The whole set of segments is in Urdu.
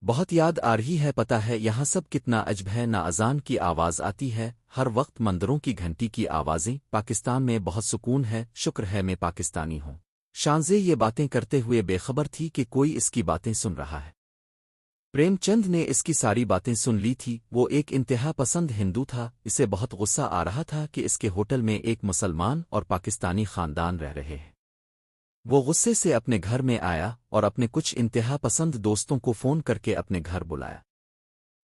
بہت یاد آ رہی ہے، پتہ ہے یہاں سب کتنا عجب ہے، نہ اذان کی آواز آتی ہے، ہر وقت مندروں کی گھنٹی کی آوازیں۔ پاکستان میں بہت سکون ہے، شکر ہے میں پاکستانی ہوں۔ شانزے یہ باتیں کرتے ہوئے بے خبر تھی کہ کوئی اس کی باتیں سن رہا ہے۔ پریم چند نے اس کی ساری باتیں سن لی تھی۔ وہ ایک انتہا پسند ہندو تھا، اسے بہت غصہ آ رہا تھا کہ اس کے ہوٹل میں ایک مسلمان اور پاکستانی خاندان رہ رہے ہیں۔ وہ غصے سے اپنے گھر میں آیا اور اپنے کچھ انتہا پسند دوستوں کو فون کر کے اپنے گھر بلایا۔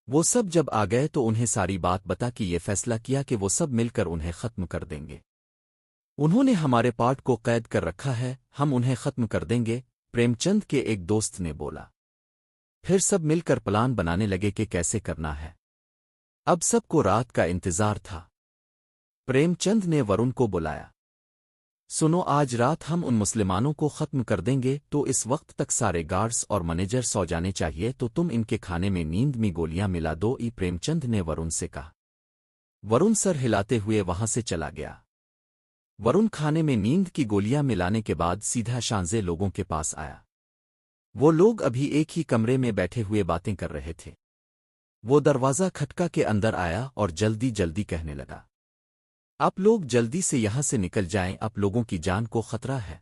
وہ سب جب آ گئے تو انہیں ساری بات بتا کہ یہ فیصلہ کیا کہ وہ سب مل کر انہیں ختم کر دیں گے۔ انہوں نے ہمارے پارٹ کو قید کر رکھا ہے، ہم انہیں ختم کر دیں گے، پریم چند کے ایک دوست نے بولا۔ پھر سب مل کر پلان بنانے لگے کہ کیسے کرنا ہے۔ اب سب کو رات کا انتظار تھا۔ پریم چند نے ورن کو بلایا۔ سنو، آج رات ہم ان مسلمانوں کو ختم کر دیں گے، تو اس وقت تک سارے گارڈز اور منیجر سو جانے چاہیے، تو تم ان کے کھانے میں نیند میں گولیاں ملا دو۔ پریم چند نے ورن سے کہا۔ ورن سر ہلاتے ہوئے وہاں سے چلا گیا۔ ورن کھانے میں نیند کی گولیاں ملانے کے بعد سیدھا شانزے لوگوں کے پاس آیا۔ وہ لوگ ابھی ایک ہی کمرے میں بیٹھے ہوئے باتیں کر رہے تھے۔ وہ دروازہ کھٹکا کے اندر آیا اور جلدی جلدی کہنے لگا، آپ لوگ جلدی سے یہاں سے نکل جائیں، آپ لوگوں کی جان کو خطرہ ہے۔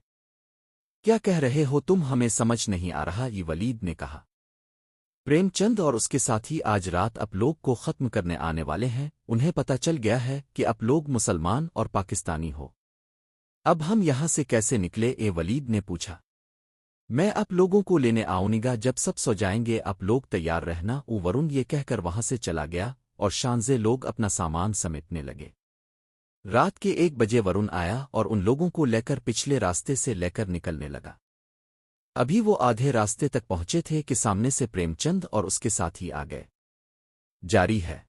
کیا کہہ رہے ہو تم؟ ہمیں سمجھ نہیں آ رہا، یہ ولید نے کہا۔ پریم چند اور اس کے ساتھی آج رات آپ لوگ کو ختم کرنے آنے والے ہیں، انہیں پتہ چل گیا ہے کہ آپ لوگ مسلمان اور پاکستانی ہو۔ اب ہم یہاں سے کیسے نکلے؟ ولید نے پوچھا۔ میں آپ لوگوں کو لینے آؤں گا جب سب سو جائیں گے، آپ لوگ تیار رہنا۔ ورن یہ کہہ کر وہاں سے چلا گیا اور شانزے لوگ اپنا سامان سمیٹنے لگے۔ رات کے 1 بجے ورن آیا اور ان لوگوں کو لے کر پچھلے راستے سے لے کر نکلنے لگا۔ ابھی وہ آدھے راستے تک پہنچے تھے کہ سامنے سے پریم چند اور اس کے ساتھی آ گئے۔ جاری ہے۔